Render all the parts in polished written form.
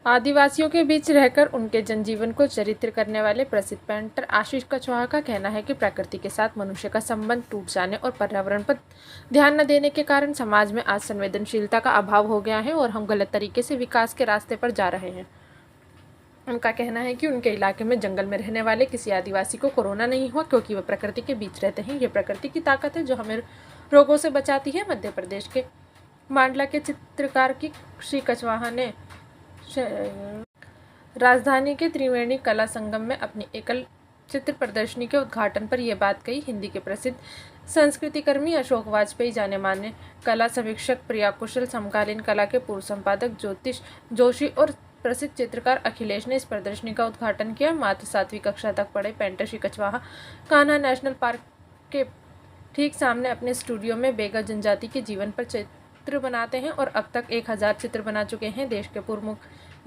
आदिवासियों के बीच रहकर उनके जनजीवन को चरित्र करने वाले प्रसिद्ध पेंटर आशीष कछवाहा का कहना है कि प्रकृति के साथ मनुष्य का संबंध टूट जाने और पर्यावरण पर ध्यान न देने के कारण समाज में आज संवेदनशीलता का अभाव हो गया है और हम गलत तरीके से विकास के रास्ते पर जा रहे हैं। उनका कहना है कि उनके इलाके में जंगल में रहने वाले किसी आदिवासी को कोरोना नहीं हुआ क्योंकि वे प्रकृति के बीच रहते हैं। ये प्रकृति की ताकत है जो हमें रोगों से बचाती है। मध्य प्रदेश के मांडला के चित्रकार की श्री कछवाहा ने राजधानी के त्रिवेणी कला संगम में अपनी एकल चित्र प्रदर्शनी के उद्घाटन पर यह बात कही। हिंदी के प्रसिद्ध संस्कृतिकर्मी अशोक वाजपेयी, जाने माने कला समीक्षक प्रिया कुशल, समकालीन कला के पूर्व संपादक ज्योतिष जोशी और प्रसिद्ध चित्रकार अखिलेश ने इस प्रदर्शनी का उद्घाटन किया। मात्र 7वीं कक्षा तक पढ़े painter Shri Kachhwaha Kanha national park के ठीक सामने अपने स्टूडियो में बेगा जनजाति के जीवन पर चित्र बनाते हैं और अब तक 1000 चित्र बना चुके हैं। देश के पूर्व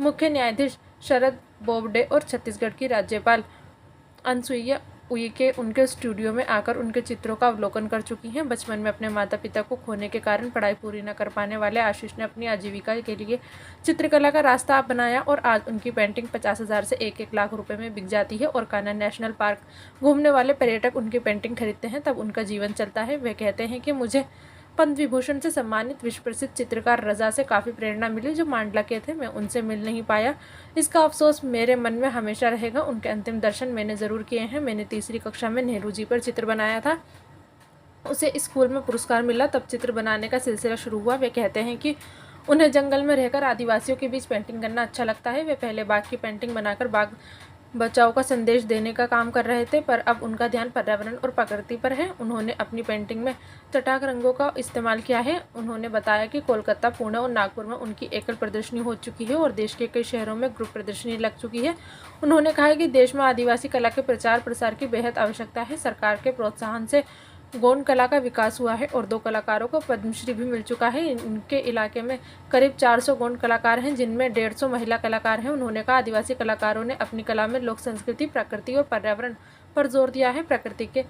मुख्य न्यायाधीश शरद बोबडे और छत्तीसगढ़ की राज्यपाल अनसुईया उइके उनके स्टूडियो में आकर उनके चित्रों का अवलोकन कर चुकी हैं। बचपन में अपने माता पिता को खोने के कारण पढ़ाई पूरी न कर पाने वाले आशीष ने अपनी आजीविका के लिए चित्रकला का रास्ता अपनाया और आज उनकी पेंटिंग 50,000 से 1-1 लाख रुपए में बिक जाती है और कान्हा नेशनल पार्क घूमने वाले पर्यटक उनकी पेंटिंग खरीदते हैं, तब उनका जीवन चलता है। वे कहते हैं कि मुझे पद्म विभूषण से सम्मानित विश्व प्रसिद्ध चित्रकार रजा से काफ़ी प्रेरणा मिली, जो मांडला के थे। मैं उनसे मिल नहीं पाया, इसका अफसोस मेरे मन में हमेशा रहेगा। उनके अंतिम दर्शन मैंने ज़रूर किए हैं। मैंने 3री कक्षा में नेहरू जी पर चित्र बनाया था, उसे स्कूल में पुरस्कार मिला, तब चित्र बनाने का सिलसिला शुरू हुआ। वे कहते हैं कि उन्हें जंगल में रहकर आदिवासियों के बीच पेंटिंग करना अच्छा लगता है। वे पहले बाघ की पेंटिंग बनाकर बाघ बचाओ का संदेश देने का काम कर रहे थे, पर अब उनका ध्यान पर्यावरण और प्रकृति पर है। उन्होंने अपनी पेंटिंग में चटाक रंगों का इस्तेमाल किया है। उन्होंने बताया कि कोलकाता, पुणे और नागपुर में उनकी एकल प्रदर्शनी हो चुकी है और देश के कई शहरों में ग्रुप प्रदर्शनी लग चुकी है। उन्होंने कहा कि देश में आदिवासी कला के प्रचार प्रसार की बेहद आवश्यकता है। सरकार के प्रोत्साहन से गौंड कला का विकास हुआ है और 2 कलाकारों को पद्मश्री भी मिल चुका है। इनके इलाके में करीब 400 गौंड कलाकार हैं, जिनमें 150 महिला कलाकार हैं। उन्होंने कहा आदिवासी कलाकारों ने अपनी कला में लोक संस्कृति, प्रकृति और पर्यावरण पर जोर दिया है। प्रकृति के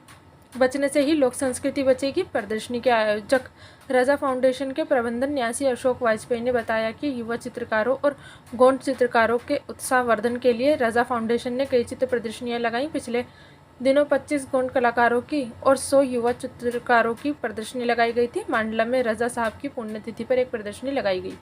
बचने से ही लोक संस्कृति बचेगी। प्रदर्शनी के आयोजक रजा फाउंडेशन के प्रबंधन न्यासी अशोक वाजपेयी ने बताया कि युवा चित्रकारों और गौंड चित्रकारों के उत्साहवर्धन के लिए रजा फाउंडेशन ने कई चित्र प्रदर्शनियाँ लगाई। पिछले दिनों 25 गौंड कलाकारों की और 100 युवा चित्रकारों की प्रदर्शनी लगाई गई थी। मांडला में रजा साहब की पुण्यतिथि पर एक प्रदर्शनी लगाई गई।